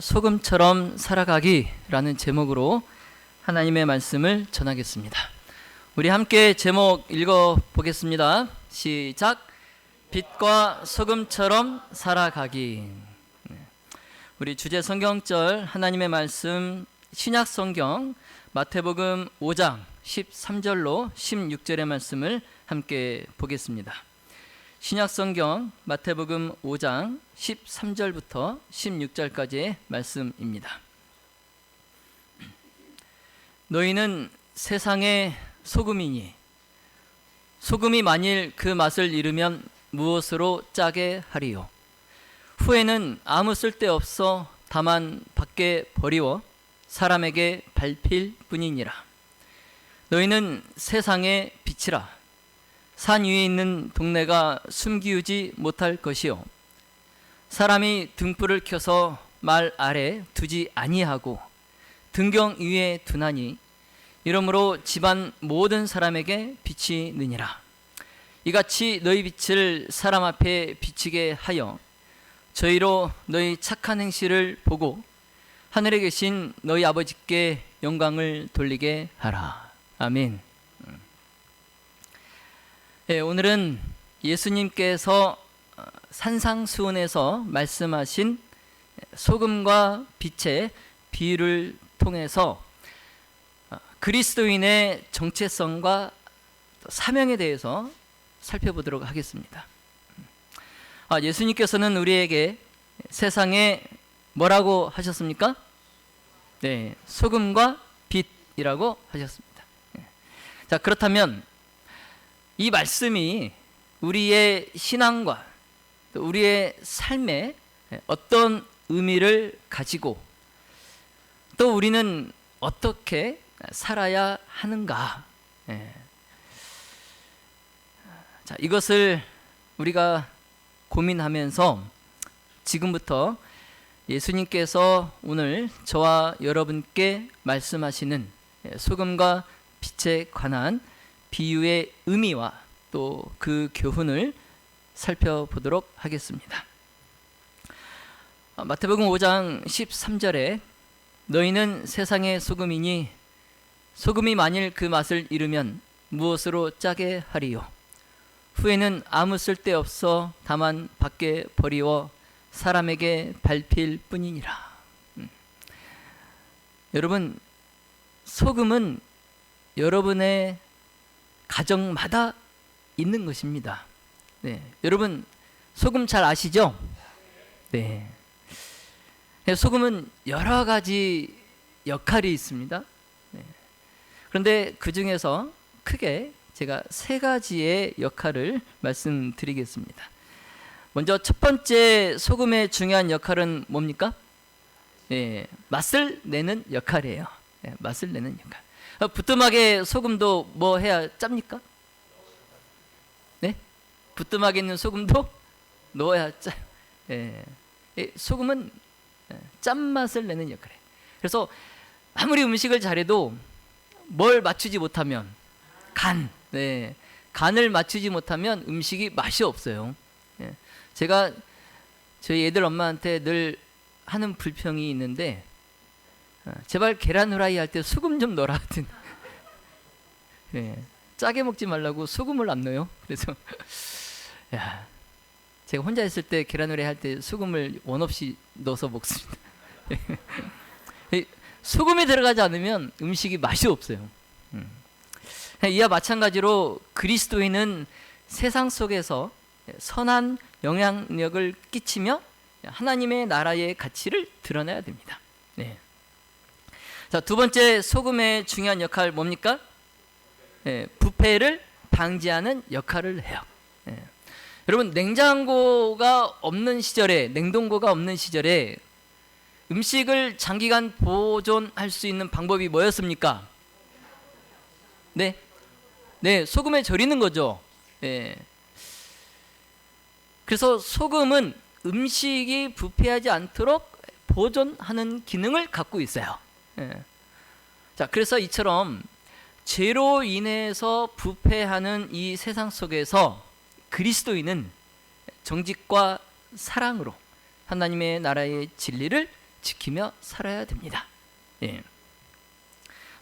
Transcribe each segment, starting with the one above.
소금처럼 살아가기라는 제목으로 하나님의 말씀을 전하겠습니다. 우리 함께 제목 읽어보겠습니다. 시작. 빛과 소금처럼 살아가기. 우리 주제 성경절 하나님의 말씀 신약 성경 마태복음 5장 13절로 16절의 말씀을 함께 보겠습니다. 신약 성경 마태복음 5장 13절부터 16절까지의 말씀입니다. 너희는 세상의 소금이니 소금이 만일 그 맛을 잃으면 무엇으로 짜게 하리요? 후에는 아무 쓸데없어 다만 밖에 버리워 사람에게 밟힐 뿐이니라. 너희는 세상의 빛이라. 산 위에 있는 동네가 숨기우지 못할 것이요, 사람이 등불을 켜서 말 아래 두지 아니하고 등경 위에 두나니 이러므로 집안 모든 사람에게 빛이 느니라. 이같이 너희 빛을 사람 앞에 비치게 하여 저희로 너희 착한 행실을 보고 하늘에 계신 너희 아버지께 영광을 돌리게 하라. 아멘. 네, 오늘은 예수님께서 산상수훈에서 말씀하신 소금과 빛의 비유를 통해서 그리스도인의 정체성과 사명에 대해서 살펴보도록 하겠습니다. 예수님께서는 우리에게 세상에 뭐라고 하셨습니까? 네, 소금과 빛이라고 하셨습니다. 자, 그렇다면 이 말씀이 우리의 신앙과 또 우리의 삶에 어떤 의미를 가지고 또 우리는 어떻게 살아야 하는가? 자, 이것을 우리가 고민하면서 지금부터 예수님께서 오늘 저와 여러분께 말씀하시는 소금과 빛에 관한 비유의 의미와 또 그 교훈을 살펴보도록 하겠습니다. 마태복음 5장 13절에 너희는 세상의 소금이니 소금이 만일 그 맛을 잃으면 무엇으로 짜게 하리요? 후에는 아무 쓸데없어 다만 밖에 버리워 사람에게 밟힐 뿐이니라. 여러분, 소금은 여러분의 가정마다 있는 것입니다. 네, 여러분 소금 잘 아시죠? 네. 소금은 여러 가지 역할이 있습니다. 네. 그런데 그 중에서 크게 제가 세 가지의 역할을 말씀드리겠습니다. 먼저 첫 번째 소금의 중요한 역할은 뭡니까? 네, 맛을 내는 역할이에요. 네, 맛을 내는 역할. 부뚜막에 소금도 뭐 해야 짭니까? 네? 부뚜막에 있는 소금도 넣어야 짜. 예. 소금은 짠맛을 내는 역할이에요. 그래서 아무리 음식을 잘해도 뭘 맞추지 못하면 간을 맞추지 못하면 음식이 맛이 없어요. 예. 제가 저희 애들 엄마한테 늘 하는 불평이 있는데 제발 계란 후라이 할 때 소금 좀 넣어라 하더니 짜게 먹지 말라고 소금을 안 넣어요. 그래서 제가 혼자 있을 때 계란 후라이 할 때 소금을 원 없이 넣어서 먹습니다. 소금이 들어가지 않으면 음식이 맛이 없어요. 이와 마찬가지로 그리스도인은 세상 속에서 선한 영향력을 끼치며 하나님의 나라의 가치를 드러내야 됩니다. 네. 자, 두 번째 소금의 중요한 역할 뭡니까? 부패를 방지하는 역할을 해요. 여러분, 냉장고가 없는 시절에, 냉동고가 없는 시절에 음식을 장기간 보존할 수 있는 방법이 뭐였습니까? 네, 소금에 절이는 거죠. 그래서 소금은 음식이 부패하지 않도록 보존하는 기능을 갖고 있어요. 자, 그래서 이처럼 죄로 인해서 부패하는 이 세상 속에서 그리스도인은 정직과 사랑으로 하나님의 나라의 진리를 지키며 살아야 됩니다. 예.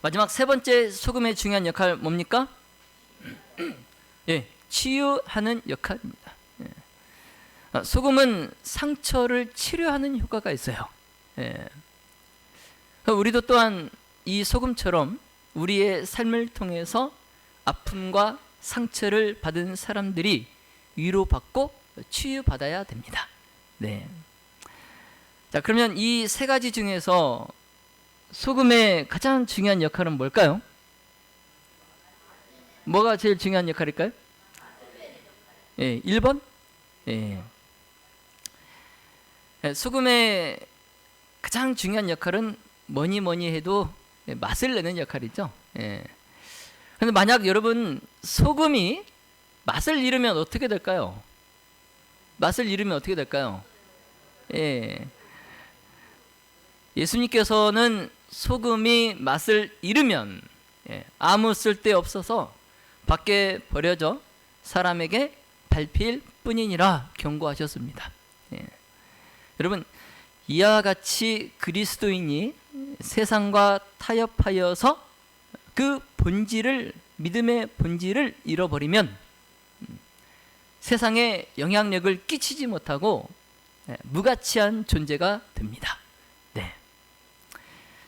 마지막 세 번째 소금의 중요한 역할 뭡니까? 예, 치유하는 역할입니다. 예. 소금은 상처를 치료하는 효과가 있어요. 예. 우리도 또한 이 소금처럼 우리의 삶을 통해서 아픔과 상처를 받은 사람들이 위로받고 치유받아야 됩니다. 네. 자, 그러면 이 세 가지 중에서 소금의 가장 중요한 역할은 뭘까요? 뭐가 제일 중요한 역할일까요? 예, 1번? 예. 소금의 가장 중요한 역할은 뭐니 해도 맛을 내는 역할이죠. 예. 그런데 만약 여러분 소금이 맛을 잃으면 어떻게 될까요? 맛을 잃으면 어떻게 될까요? 예. 예수님께서는 소금이 맛을 잃으면 아무 쓸데 없어서 밖에 버려져 사람에게 밟힐 뿐이니라 경고하셨습니다. 예. 여러분, 이와 같이 그리스도인이 세상과 타협하여서 그 본질을, 믿음의 본질을 잃어버리면 세상에 영향력을 끼치지 못하고 무가치한 존재가 됩니다. 네.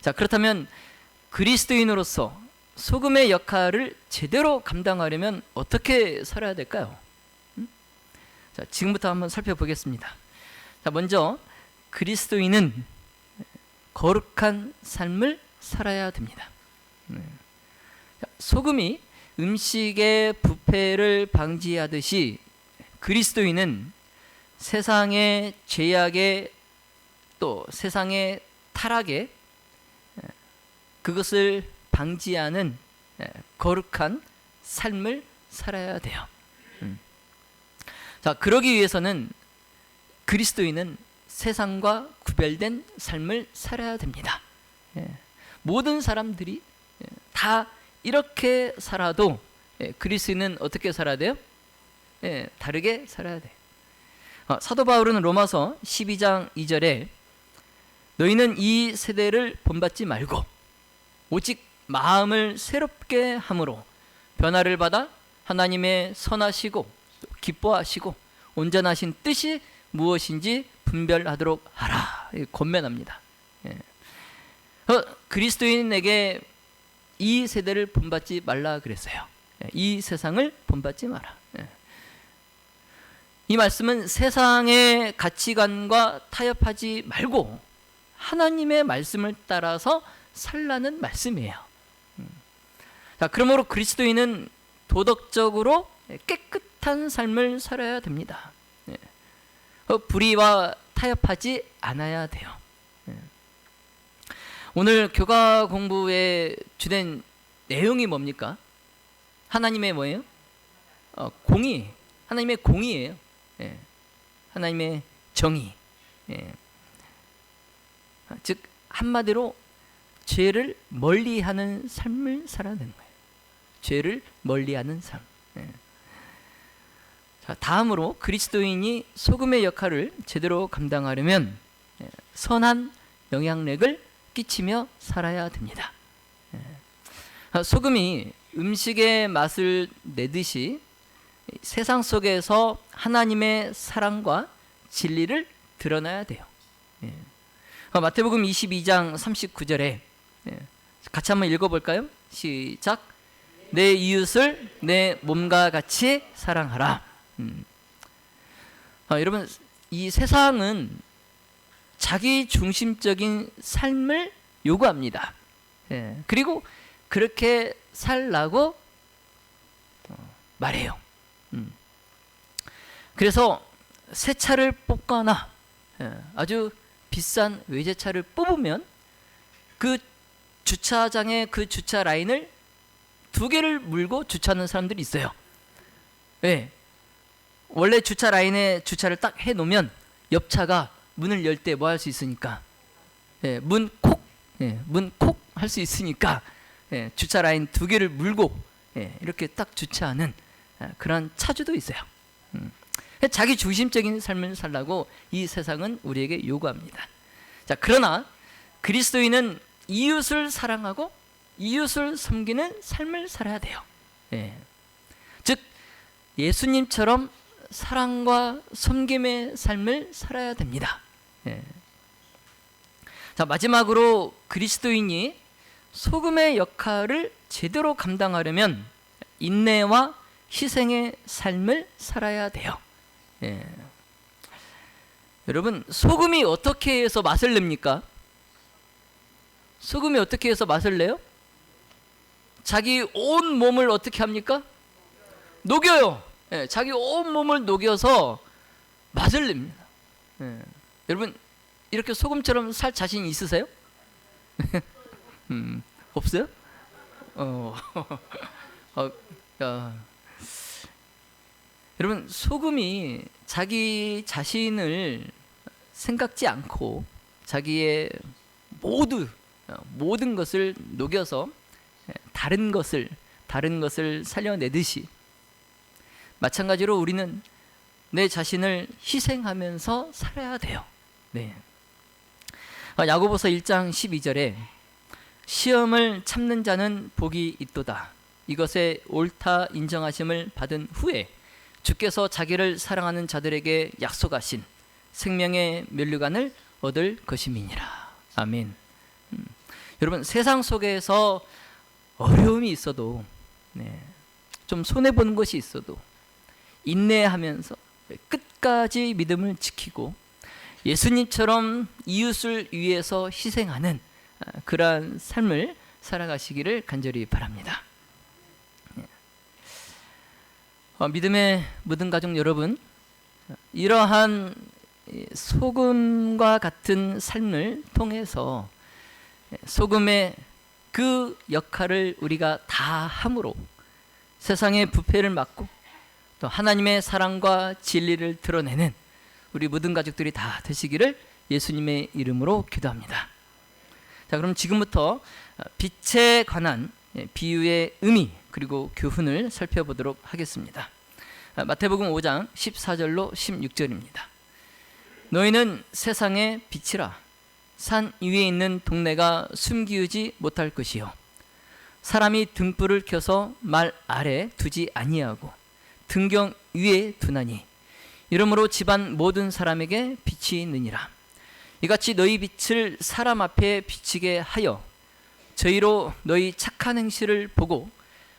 자, 그렇다면 그리스도인으로서 소금의 역할을 제대로 감당하려면 어떻게 살아야 될까요? 자, 지금부터 한번 살펴보겠습니다. 자, 먼저 그리스도인은 거룩한 삶을 살아야 됩니다. 자, 소금이 음식의 부패를 방지하듯이 그리스도인은 세상의 죄악에 또 세상의 타락에 그것을 방지하는 거룩한 삶을 살아야 돼요. 자, 그러기 위해서는 그리스도인은 세상과 구별된 삶을 살아야 됩니다. 모든 사람들이 다 이렇게 살아도 그리스도인은 어떻게 살아야 돼요? 다르게 살아야 돼요. 사도 바울은 로마서 12장 2절에 너희는 이 세대를 본받지 말고 오직 마음을 새롭게 함으로 변화를 받아 하나님의 선하시고 기뻐하시고 온전하신 뜻이 무엇인지 분별하도록 하라. 권면합니다. 그리스도인에게 이 세대를 본받지 말라 그랬어요. 이 세상을 본받지 마라. 이 말씀은 세상의 가치관과 타협하지 말고 하나님의 말씀을 따라서 살라는 말씀이에요. 자, 그러므로 그리스도인은 도덕적으로 깨끗한 삶을 살아야 됩니다. 불의와 타협하지 않아야 돼요. 오늘 교가 공부의 주된 내용이 뭡니까? 하나님의 뭐예요? 공의. 하나님의 공의예요. 하나님의 정의. 즉 한마디로 죄를 멀리하는 삶을 살아야 되는 거예요. 죄를 멀리하는 삶. 자, 다음으로 그리스도인이 소금의 역할을 제대로 감당하려면 선한 영향력을 끼치며 살아야 됩니다. 소금이 음식의 맛을 내듯이 세상 속에서 하나님의 사랑과 진리를 드러나야 돼요. 마태복음 22장 39절에 같이 한번 읽어볼까요? 시작. 내 이웃을 내 몸과 같이 사랑하라. 여러분, 이 세상은 자기 중심적인 삶을 요구합니다. 그리고 그렇게 살라고 말해요. 그래서 새 차를 뽑거나 아주 비싼 외제차를 뽑으면 그 주차장에 그 주차 라인을 2개를 물고 주차하는 사람들이 있어요. 왜? 원래 주차 라인에 주차를 딱 해놓으면 옆차가 문을 열 때 뭐 할 수 있으니까 문 콕 할 수 있으니까 주차 라인 2개를 물고 이렇게 딱 주차하는 그런 차주도 있어요. 자기 중심적인 삶을 살라고 이 세상은 우리에게 요구합니다. 자, 그러나 그리스도인은 이웃을 사랑하고 이웃을 섬기는 삶을 살아야 돼요. 예. 즉 예수님처럼 사랑과 섬김의 삶을 살아야 됩니다. 예. 자, 마지막으로 그리스도인이 소금의 역할을 제대로 감당하려면 인내와 희생의 삶을 살아야 돼요. 예. 여러분, 소금이 어떻게 해서 맛을 냅니까? 소금이 어떻게 해서 맛을 내요? 자기 온 몸을 어떻게 합니까? 녹여요. 예, 자기 온 몸을 녹여서 맛을 냅니다. 예. 여러분, 이렇게 소금처럼 살 자신 있으세요? 없어요? 여러분, 소금이 자기 자신을 생각지 않고 자기의 모든 것을 녹여서 다른 것을 살려내듯이, 마찬가지로 우리는 내 자신을 희생하면서 살아야 돼요. 네. 야고보서 1장 12절에 시험을 참는 자는 복이 있도다. 이것에 옳다 인정하심을 받은 후에 주께서 자기를 사랑하는 자들에게 약속하신 생명의 면류관을 얻을 것임이니라. 아멘. 여러분, 세상 속에서 어려움이 있어도, 좀 손해보는 것이 있어도 인내하면서 끝까지 믿음을 지키고 예수님처럼 이웃을 위해서 희생하는 그러한 삶을 살아가시기를 간절히 바랍니다. 믿음의 모든 가족 여러분, 이러한 소금과 같은 삶을 통해서 소금의 그 역할을 우리가 다 함으로 세상의 부패를 막고 또 하나님의 사랑과 진리를 드러내는 우리 모든 가족들이 다 되시기를 예수님의 이름으로 기도합니다. 자, 그럼 지금부터 빛에 관한 비유의 의미 그리고 교훈을 살펴보도록 하겠습니다. 마태복음 5장 14절로 16절입니다. 너희는 세상의 빛이라. 산 위에 있는 동네가 숨기우지 못할 것이요, 사람이 등불을 켜서 말 아래 두지 아니하고 등경 위에 두나니 이러므로 집안 모든 사람에게 빛이 있느니라. 이같이 너희 빛을 사람 앞에 비치게 하여 저희로 너희 착한 행실을 보고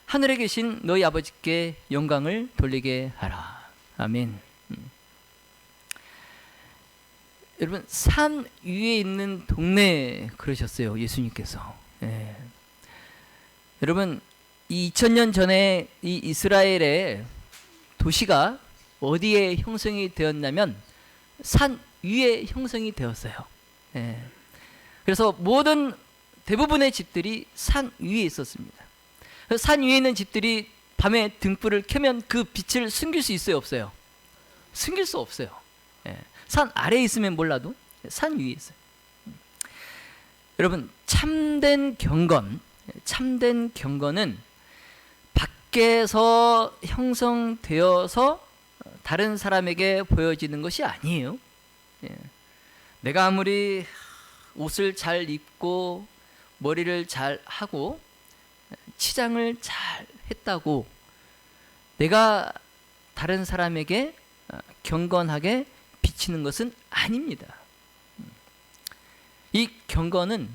하늘에 계신 너희 아버지께 영광을 돌리게 하라. 아멘. 여러분, 산 위에 있는 동네 그러셨어요, 예수님께서. 예. 여러분, 이 2000년 전에 이 이스라엘의 도시가 어디에 형성이 되었냐면 산 위에 형성이 되었어요. 예. 그래서 대부분의 집들이 산 위에 있었습니다. 산 위에 있는 집들이 밤에 등불을 켜면 그 빛을 숨길 수 있어요, 없어요? 숨길 수 없어요. 예. 산 아래에 있으면 몰라도 산 위에 있어요. 여러분, 참된 경건은 밖에서 형성되어서 다른 사람에게 보여지는 것이 아니에요. 예. 내가 아무리 옷을 잘 입고 머리를 잘 하고 치장을 잘 했다고 내가 다른 사람에게 경건하게 비치는 것은 아닙니다. 이 경건은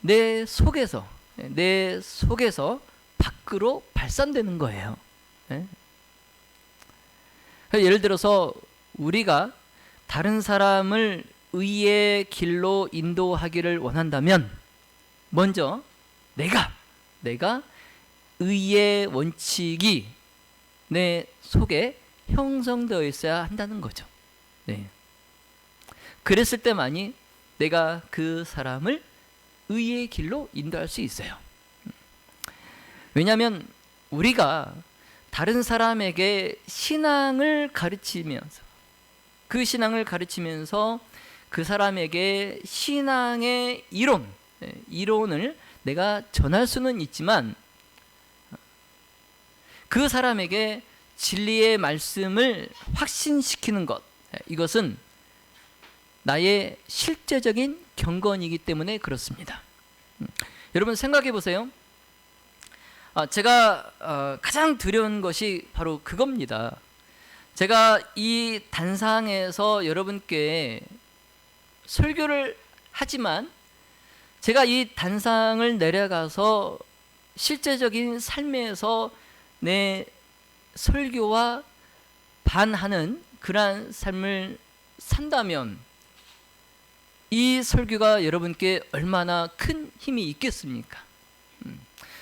내 속에서 밖으로 발산되는 거예요. 예를 들어서 우리가 다른 사람을 의의 길로 인도하기를 원한다면 먼저 내가 의의 원칙이 내 속에 형성되어 있어야 한다는 거죠. 네. 그랬을 때만이 내가 그 사람을 의의 길로 인도할 수 있어요. 왜냐하면 우리가 다른 사람에게 신앙을 가르치면서 그 사람에게 신앙의 이론을 내가 전할 수는 있지만 그 사람에게 진리의 말씀을 확신시키는 것, 이것은 나의 실제적인 경건이기 때문에 그렇습니다. 여러분 생각해 보세요. 제가 가장 두려운 것이 바로 그겁니다. 제가 이 단상에서 여러분께 설교를 하지만 제가 이 단상을 내려가서 실제적인 삶에서 내 설교와 반하는 그러한 삶을 산다면 이 설교가 여러분께 얼마나 큰 힘이 있겠습니까?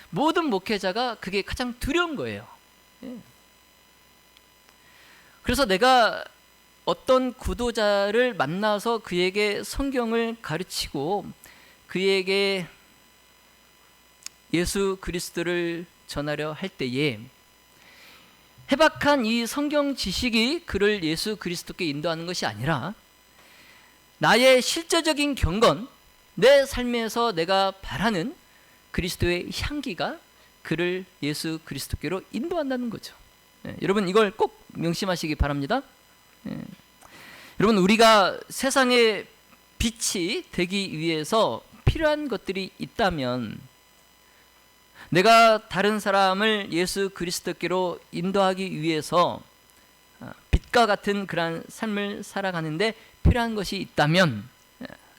모든 목회자가 그게 가장 두려운 거예요. 그래서 내가 어떤 구도자를 만나서 그에게 성경을 가르치고 그에게 예수 그리스도를 전하려 할 때에 해박한 이 성경 지식이 그를 예수 그리스도께 인도하는 것이 아니라 나의 실제적인 경건, 내 삶에서 내가 바라는 그리스도의 향기가 그를 예수 그리스도께로 인도한다는 거죠. 여러분 이걸 꼭 명심하시기 바랍니다. 여러분 우리가 세상의 빛이 되기 위해서 필요한 것들이 있다면 내가 다른 사람을 예수 그리스도께로 인도하기 위해서 빛과 같은 그러한 삶을 살아가는데 필요한 것이 있다면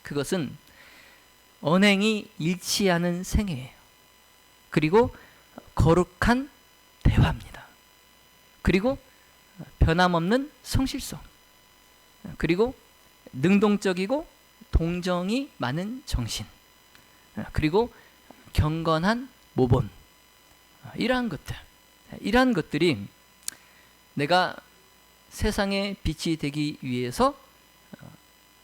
그것은 언행이 일치하는 생애예요. 그리고 거룩한 대화입니다. 그리고 변함없는 성실성, 그리고 능동적이고 동정이 많은 정신, 그리고 경건한 모본, 이러한 것들이 내가 세상의 빛이 되기 위해서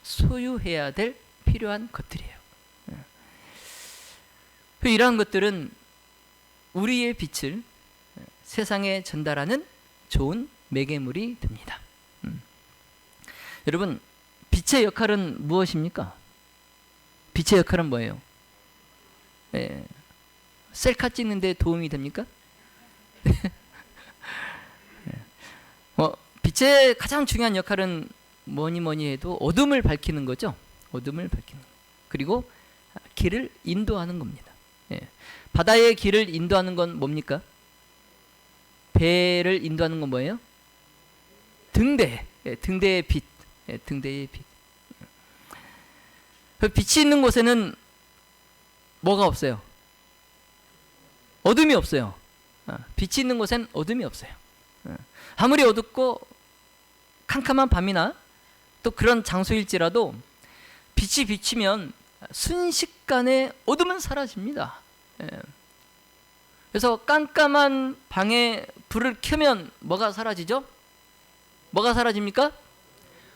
소유해야 될 필요한 것들이에요. 이러한 것들은 우리의 빛을 세상에 전달하는 좋은 매개물이 됩니다. 여러분 빛의 역할은 무엇입니까? 빛의 역할은 뭐예요? 셀카 찍는 데 도움이 됩니까? 빛의 가장 중요한 역할은 뭐니 해도 어둠을 밝히는 거죠. 어둠을 밝히는 거. 그리고 길을 인도하는 겁니다. 바다의 길을 인도하는 건 뭡니까? 배를 인도하는 건 뭐예요? 등대. 등대의 빛. 등대의 빛. 빛이 있는 곳에는 뭐가 없어요? 어둠이 없어요. 빛이 있는 곳엔 어둠이 없어요. 아무리 어둡고 캄캄한 밤이나 또 그런 장소일지라도 빛이 비치면 순식간에 어둠은 사라집니다. 그래서 깜깜한 방에 불을 켜면 뭐가 사라지죠? 뭐가 사라집니까?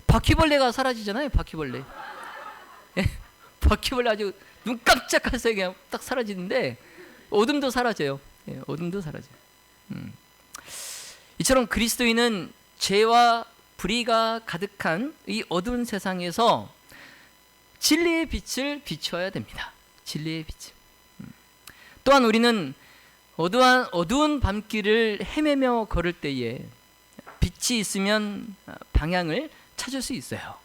바퀴벌레가 사라지잖아요. 바퀴벌레. 바퀴벌레 아주 눈 깜짝할 새에 그냥 딱 사라지는데 어둠도 사라져요. 어둠도 사라져요. 이처럼 그리스도인은 죄와 불의가 가득한 이 어두운 세상에서 진리의 빛을 비추어야 됩니다. 진리의 빛. 또한 우리는 어두운 밤길을 헤매며 걸을 때에 빛이 있으면 방향을 찾을 수 있어요.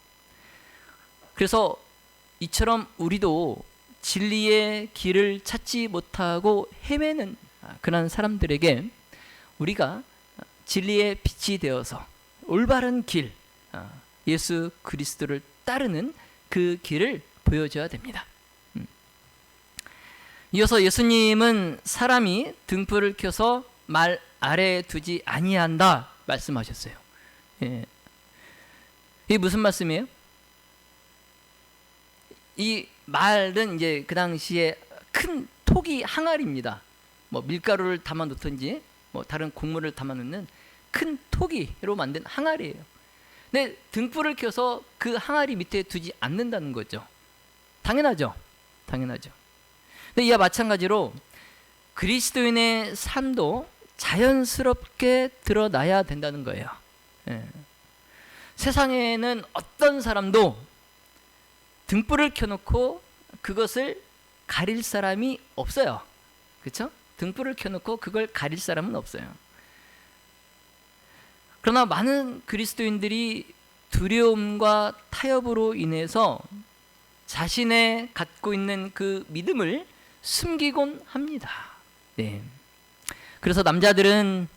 그래서 이처럼 우리도 진리의 길을 찾지 못하고 헤매는 그런 사람들에게 우리가 진리의 빛이 되어서 올바른 길, 예수 그리스도를 따르는 그 길을 보여줘야 됩니다. 이어서 예수님은 사람이 등불을 켜서 말 아래에 두지 아니한다 말씀하셨어요. 이게 무슨 말씀이에요? 이 말은 이제 그 당시에 큰 토기 항아리입니다. 뭐 밀가루를 담아 놓든지 뭐 다른 곡물을 담아 놓는 큰 토기로 만든 항아리예요. 근데 등불을 켜서 그 항아리 밑에 두지 않는다는 거죠. 당연하죠. 당연하죠. 근데 이와 마찬가지로 그리스도인의 삶도 자연스럽게 드러나야 된다는 거예요. 세상에는 어떤 사람도 등불을 켜놓고 그것을 가릴 사람이 없어요. 그렇죠? 등불을 켜놓고 그걸 가릴 사람은 없어요. 그러나 많은 그리스도인들이 두려움과 타협으로 인해서 자신의 갖고 있는 그 믿음을 숨기곤 합니다. 네. 그래서 남자들은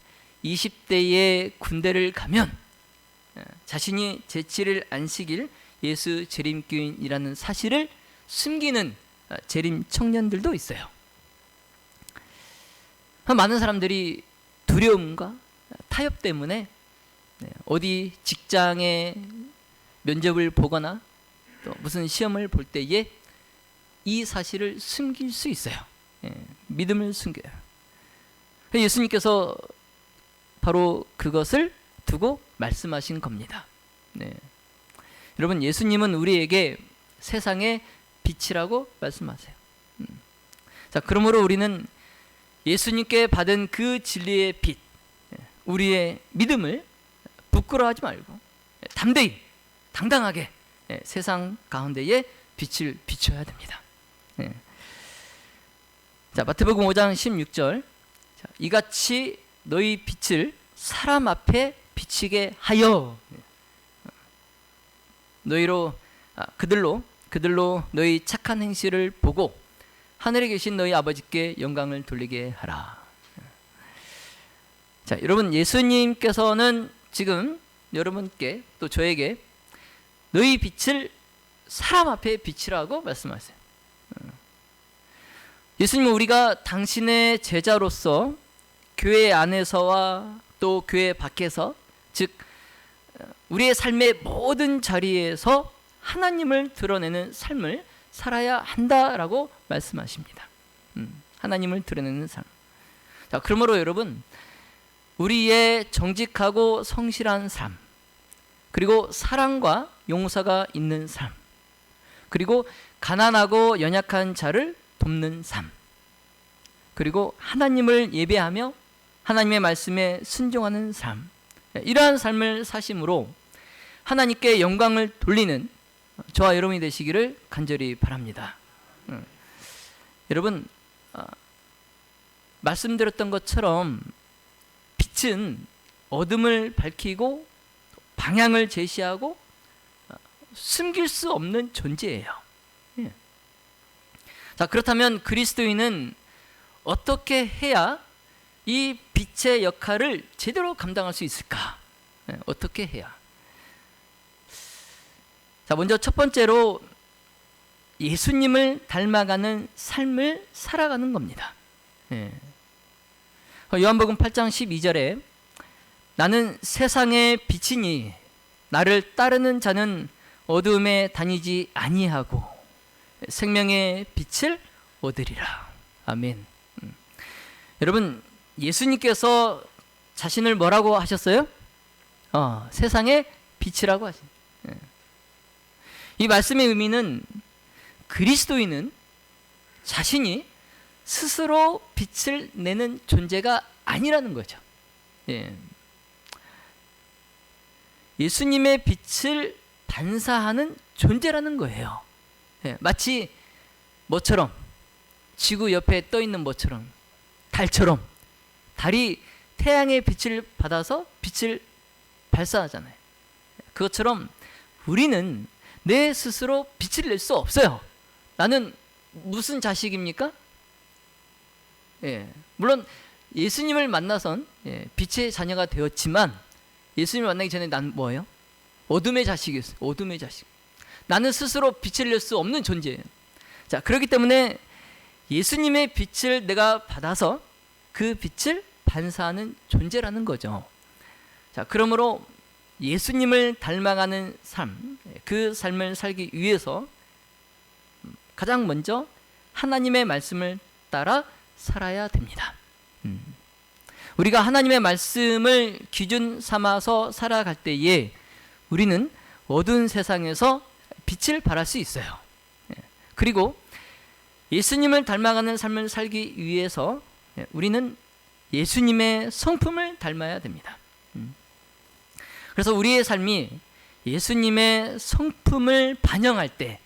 20대에 군대를 가면 자신이 제7일 안식일 예수 재림교인이라는 사실을 숨기는 재림 청년들도 있어요. 많은 사람들이 두려움과 타협 때문에 어디 직장에 면접을 보거나 또 무슨 시험을 볼 때에 이 사실을 숨길 수 있어요. 믿음을 숨겨요. 예수님께서 바로 그것을 두고 말씀하신 겁니다. 네. 여러분, 예수님은 우리에게 세상의 빛이라고 말씀하세요. 자, 그러므로 우리는 예수님께 받은 그 진리의 빛, 우리의 믿음을 부끄러워하지 말고 담대히 당당하게 세상 가운데에 빛을 비춰야 됩니다. 자, 마태복음 5장 16절, 자, 이같이 너희 빛을 사람 앞에 비치게 하여 그들로 너희 착한 행실을 보고 하늘에 계신 너희 아버지께 영광을 돌리게 하라. 자, 여러분, 예수님께서는 지금 여러분께 또 저에게 너희 빛을 사람 앞에 비치라고 말씀하세요. 예수님은 우리가 당신의 제자로서 교회 안에서와 또 교회 밖에서, 즉 우리의 삶의 모든 자리에서 하나님을 드러내는 삶을 살아야 한다라고 말씀하십니다. 하나님을 드러내는 삶. 자, 그러므로 여러분, 우리의 정직하고 성실한 삶, 그리고 사랑과 용서가 있는 삶, 그리고 가난하고 연약한 자를 돕는 삶, 그리고 하나님을 예배하며 하나님의 말씀에 순종하는 삶, 이러한 삶을 사심으로 하나님께 영광을 돌리는 저와 여러분이 되시기를 간절히 바랍니다. 여러분, 말씀드렸던 것처럼 빛은 어둠을 밝히고 방향을 제시하고 숨길 수 없는 존재예요. 자, 그렇다면 그리스도인은 어떻게 해야 이 빛의 역할을 제대로 감당할 수 있을까? 어떻게 해야? 자, 먼저 첫 번째로 예수님을 닮아가는 삶을 살아가는 겁니다. 요한복음 8장 12절에 나는 세상의 빛이니 나를 따르는 자는 어두움에 다니지 아니하고 생명의 빛을 얻으리라. 아멘. 여러분, 예수님께서 자신을 뭐라고 하셨어요? 세상의 빛이라고 하신. 이 말씀의 의미는 그리스도인은 자신이 스스로 빛을 내는 존재가 아니라는 거죠. 예수님의 빛을 반사하는 존재라는 거예요. 마치 뭐처럼, 지구 옆에 떠 있는 뭐처럼, 달처럼, 달이 태양의 빛을 받아서 빛을 발사하잖아요. 그것처럼 우리는 내 스스로 빛을 낼 수 없어요. 나는 무슨 자식입니까? 물론 예수님을 만나선 빛의 자녀가 되었지만 예수님을 만나기 전에 난 뭐예요? 어둠의 자식이었어요. 어둠의 자식. 나는 스스로 빛을 낼 수 없는 존재예요. 자, 그렇기 때문에 예수님의 빛을 내가 받아서 그 빛을 반사하는 존재라는 거죠. 자, 그러므로 예수님을 닮아가는 삶, 그 삶을 살기 위해서 가장 먼저 하나님의 말씀을 따라 살아야 됩니다. 우리가 하나님의 말씀을 기준 삼아서 살아갈 때에 우리는 어두운 세상에서 빛을 발할 수 있어요. 그리고 예수님을 닮아가는 삶을 살기 위해서 우리는 예수님의 성품을 닮아야 됩니다. 그래서 우리의 삶이 예수님의 성품을 반영할 때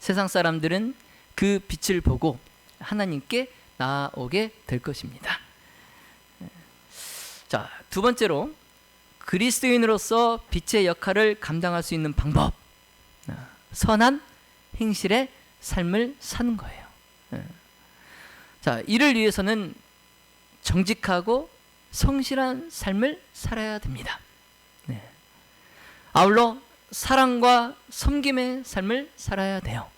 세상 사람들은 그 빛을 보고 하나님께 나아오게 될 것입니다. 자, 두 번째로 그리스도인으로서 빛의 역할을 감당할 수 있는 방법, 선한 행실의 삶을 사는 거예요. 자, 이를 위해서는 정직하고 성실한 삶을 살아야 됩니다. 아울러 사랑과 섬김의 삶을 살아야 돼요.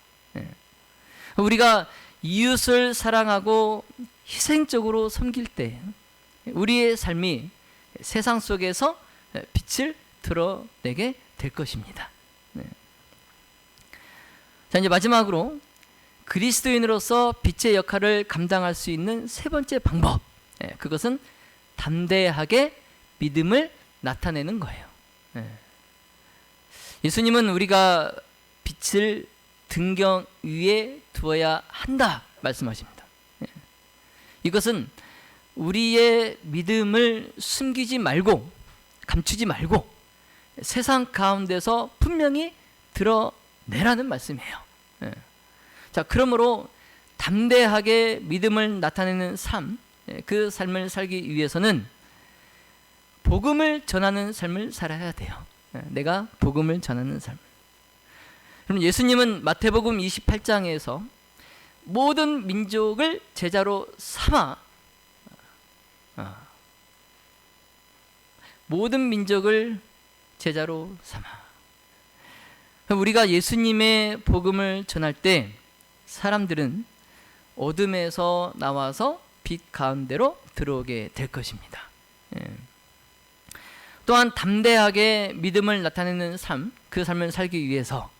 우리가 이웃을 사랑하고 희생적으로 섬길 때 우리의 삶이 세상 속에서 빛을 드러내게 될 것입니다. 자, 이제 마지막으로 그리스도인으로서 빛의 역할을 감당할 수 있는 세 번째 방법, 그것은 담대하게 믿음을 나타내는 거예요. 예수님은 우리가 빛을 등경 위에 두어야 한다 말씀하십니다. 이것은 우리의 믿음을 숨기지 말고 감추지 말고 세상 가운데서 분명히 드러내라는 말씀이에요. 자, 그러므로 담대하게 믿음을 나타내는 삶, 그 삶을 살기 위해서는 복음을 전하는 삶을 살아야 돼요. 내가 복음을 전하는 삶. 그럼 예수님은 마태복음 28장에서 모든 민족을 제자로 삼아 모든 민족을 제자로 삼아. 우리가 예수님의 복음을 전할 때 사람들은 어둠에서 나와서 빛 가운데로 들어오게 될 것입니다. 또한 담대하게 믿음을 나타내는 삶, 그 삶을 살기 위해서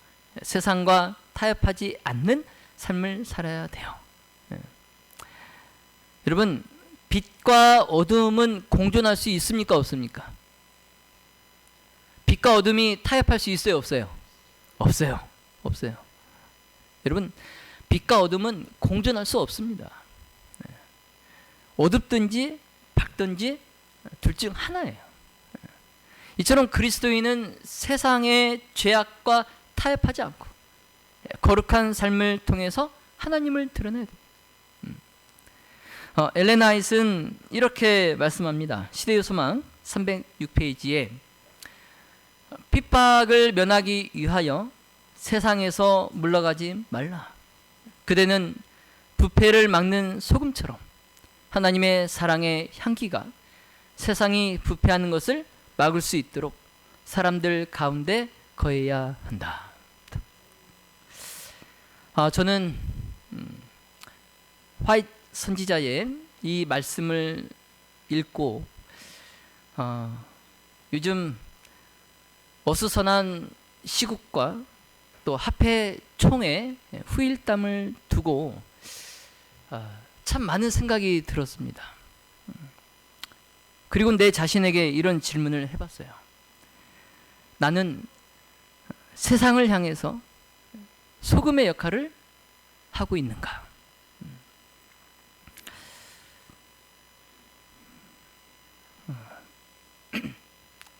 세상과 타협하지 않는 삶을 살아야 돼요. 여러분, 빛과 어둠은 공존할 수 있습니까, 없습니까? 빛과 어둠이 타협할 수 있어요, 없어요? 없어요. 없어요. 여러분, 빛과 어둠은 공존할 수 없습니다. 어둡든지 밝든지 둘 중 하나예요. 이처럼 그리스도인은 세상의 죄악과 타협하지 않고 거룩한 삶을 통해서 하나님을 드러내야 돼요. 엘렌 화이트는 이렇게 말씀합니다. 시대의 소망 306페이지에 핍박을 면하기 위하여 세상에서 물러가지 말라. 그대는 부패를 막는 소금처럼 하나님의 사랑의 향기가 세상이 부패하는 것을 막을 수 있도록 사람들 가운데 거해야 한다. 저는 화이트 선지자의 이 말씀을 읽고 요즘 어수선한 시국과 또 합해 총에 후일담을 두고 참 많은 생각이 들었습니다. 그리고 내 자신에게 이런 질문을 해봤어요. 나는 세상을 향해서 소금의 역할을 하고 있는가?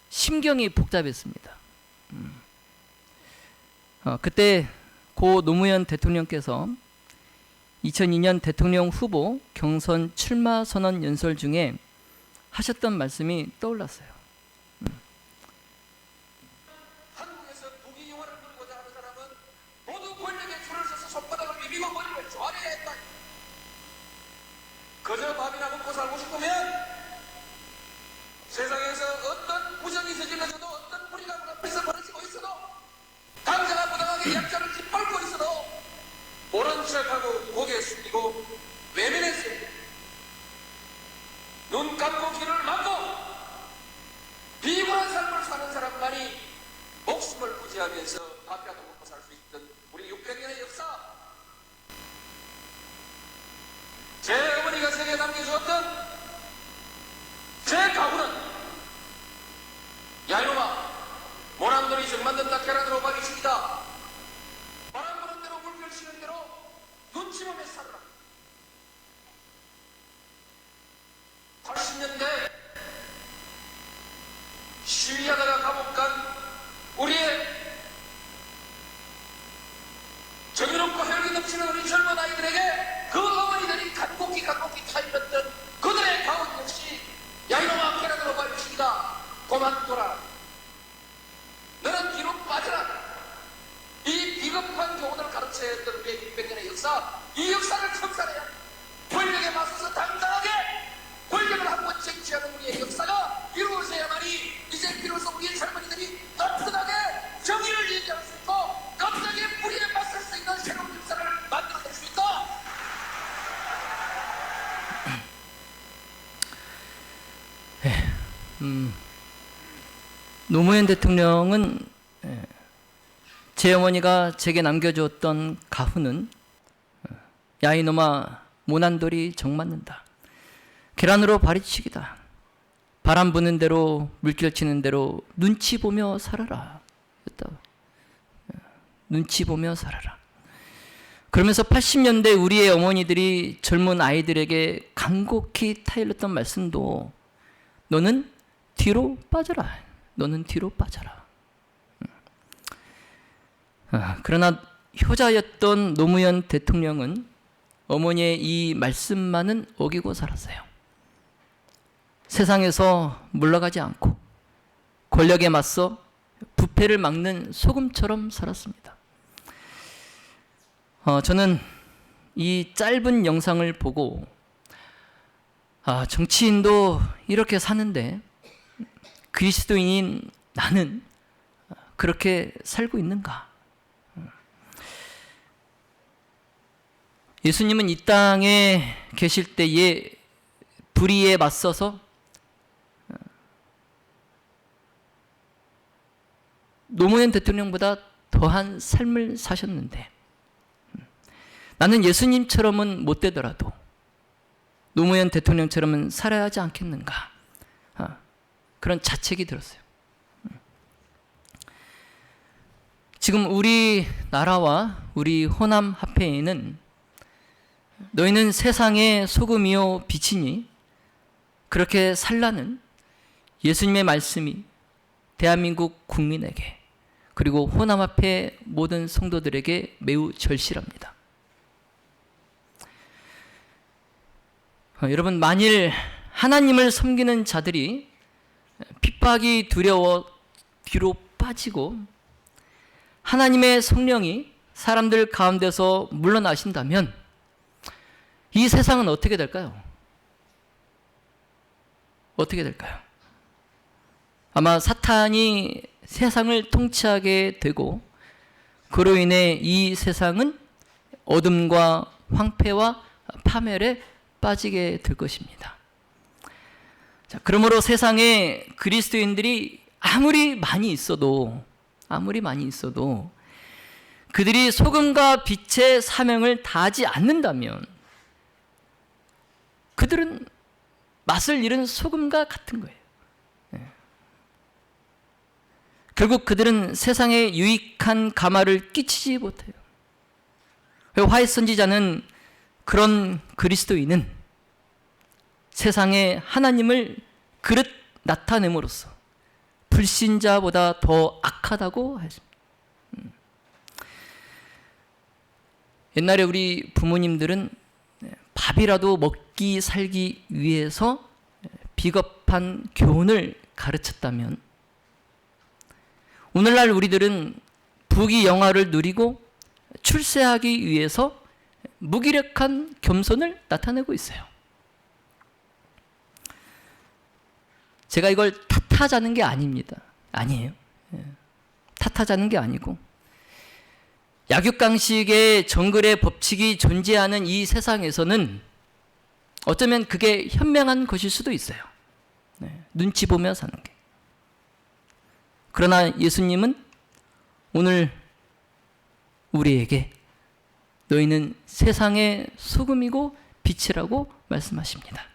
심경이 복잡했습니다. 그때 고 노무현 대통령께서 2002년 대통령 후보 경선 출마 선언 연설 중에 하셨던 말씀이 떠올랐어요. 한국에서 독일 영화를 부르고자 하는 사람은 모두 권력에 줄을 서서 손바닥을 비비고 머리를 조아려야 했다. 그저 밥이나 먹고 살고 싶으면 세상에서 어떤 부정이 저질러져도 어떤 불의가 앞에서 벌어지고 있어도 당자가 부당하게 약자를 짓밟고 있어도 모른 척하고 고개 숙이고 외면했습니다. 눈 감고 귀를 막고 비굴한 삶을 사는 사람만이 목숨을 부지하면서 밥이라도 먹고 살 수 있던 우리 600년의 역사, 제 어머니가 세계에 남겨주었던 제 가구는 야이놈아 모난돌이 정 만든다 계란으로 박이십니다. 바람 부는 대로 물결 치는 대로 눈치 보며 살아라. 80년대 시위하다가 감옥 간 우리의 정의롭고 혈기 넘치는 우리 젊은 아이들에게 그 어머니들이 간곡히 타입했던 그들의 가운 역시 야이놈아 계란으로 박이십니다. 그만둬라. 역사, 이 역사를 청산해야 합니다. 권력에 맞서서 당당하게 권력을 한번 쟁취하는 우리의 역사가 이루어져야만이 이제 비로소 우리의 젊은이들이 떳떳하게 정의를 얘기할 수 있고 떳떳하게 뿌리에 맞설 수 있는 새로운 역사를 만들어낼 수 있다. 노무현 대통령은 제 어머니가 제게 남겨주었던 가훈은 야 이놈아 모난돌이 정 맞는다. 계란으로 바리치기다. 바람 부는 대로 물결 치는 대로 눈치 보며 살아라. 눈치 보며 살아라. 그러면서 80년대 우리의 어머니들이 젊은 아이들에게 간곡히 타일렀던 말씀도 너는 뒤로 빠져라. 너는 뒤로 빠져라. 그러나 효자였던 노무현 대통령은 어머니의 이 말씀만은 어기고 살았어요. 세상에서 물러가지 않고 권력에 맞서 부패를 막는 소금처럼 살았습니다. 저는 이 짧은 영상을 보고 정치인도 이렇게 사는데 그리스도인인 나는 그렇게 살고 있는가? 예수님은 이 땅에 계실 때에 불의에 맞서서 노무현 대통령보다 더한 삶을 사셨는데 나는 예수님처럼은 못 되더라도 노무현 대통령처럼은 살아야 하지 않겠는가? 그런 자책이 들었어요. 지금 우리나라와 우리 호남 합회에는 너희는 세상의 소금이요 빛이니 그렇게 살라는 예수님의 말씀이 대한민국 국민에게 그리고 호남 합회 모든 성도들에게 매우 절실합니다. 여러분, 만일 하나님을 섬기는 자들이 핍박이 두려워 뒤로 빠지고 하나님의 성령이 사람들 가운데서 물러나신다면 이 세상은 어떻게 될까요? 어떻게 될까요? 아마 사탄이 세상을 통치하게 되고 그로 인해 이 세상은 어둠과 황폐와 파멸에 빠지게 될 것입니다. 자, 그러므로 세상에 그리스도인들이 아무리 많이 있어도 그들이 소금과 빛의 사명을 다하지 않는다면 그들은 맛을 잃은 소금과 같은 거예요. 결국 그들은 세상에 유익한 가마를 끼치지 못해요. 화해 선지자는 그런 그리스도인은 세상에 하나님을 그릇 나타냄으로써 불신자보다 더 악하다고 했습니다. 옛날에 우리 부모님들은 밥이라도 먹기 살기 위해서 비겁한 교훈을 가르쳤다면 오늘날 우리들은 부귀영화를 누리고 출세하기 위해서 무기력한 겸손을 나타내고 있어요. 제가 이걸 탓하자는 게 아닙니다. 아니에요. 탓하자는 게 아니고 약육강식의 정글의 법칙이 존재하는 이 세상에서는 어쩌면 그게 현명한 것일 수도 있어요. 눈치 보며 사는 게. 그러나 예수님은 오늘 우리에게 너희는 세상의 소금이고 빛이라고 말씀하십니다.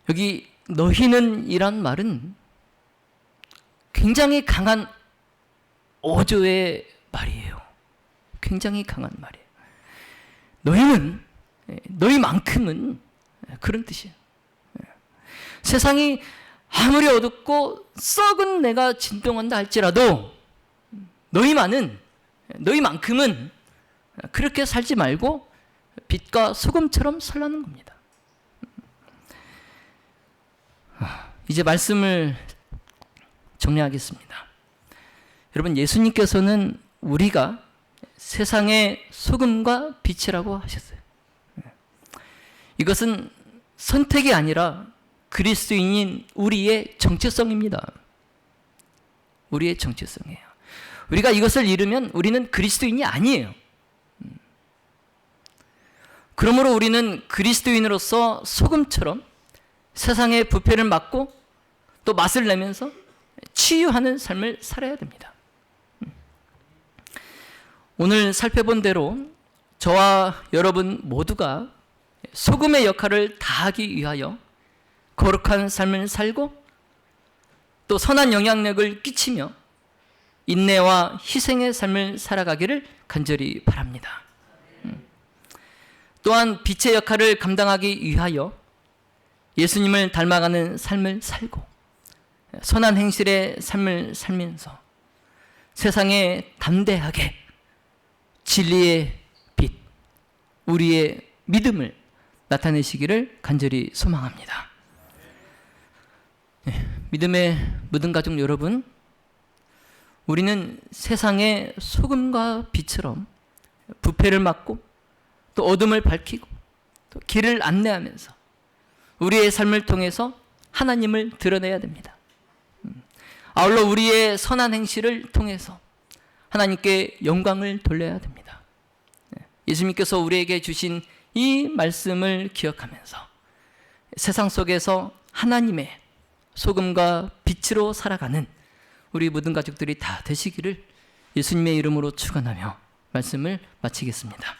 여기 너희는 이란 말은 굉장히 강한 어조의 말이에요. 굉장히 강한 말이에요. 너희는, 너희만큼은 그런 뜻이에요. 세상이 아무리 어둡고 썩은 내가 진동한다 할지라도 너희만큼은 그렇게 살지 말고 빛과 소금처럼 살라는 겁니다. 이제 말씀을 정리하겠습니다. 여러분, 예수님께서는 우리가 세상의 소금과 빛이라고 하셨어요. 이것은 선택이 아니라 그리스도인인 우리의 정체성입니다. 우리의 정체성이에요. 우리가 이것을 잃으면 우리는 그리스도인이 아니에요. 그러므로 우리는 그리스도인으로서 소금처럼 세상의 부패를 막고 또 맛을 내면서 치유하는 삶을 살아야 됩니다. 오늘 살펴본 대로 저와 여러분 모두가 소금의 역할을 다하기 위하여 거룩한 삶을 살고 또 선한 영향력을 끼치며 인내와 희생의 삶을 살아가기를 간절히 바랍니다. 또한 빛의 역할을 감당하기 위하여 예수님을 닮아가는 삶을 살고 선한 행실의 삶을 살면서 세상에 담대하게 진리의 빛, 우리의 믿음을 나타내시기를 간절히 소망합니다. 믿음의 모든 가족 여러분, 우리는 세상의 소금과 빛처럼 부패를 막고 또 어둠을 밝히고 또 길을 안내하면서 우리의 삶을 통해서 하나님을 드러내야 됩니다. 아울러 우리의 선한 행실을 통해서 하나님께 영광을 돌려야 됩니다. 예수님께서 우리에게 주신 이 말씀을 기억하면서 세상 속에서 하나님의 소금과 빛으로 살아가는 우리 모든 가족들이 다 되시기를 예수님의 이름으로 축원하며 말씀을 마치겠습니다.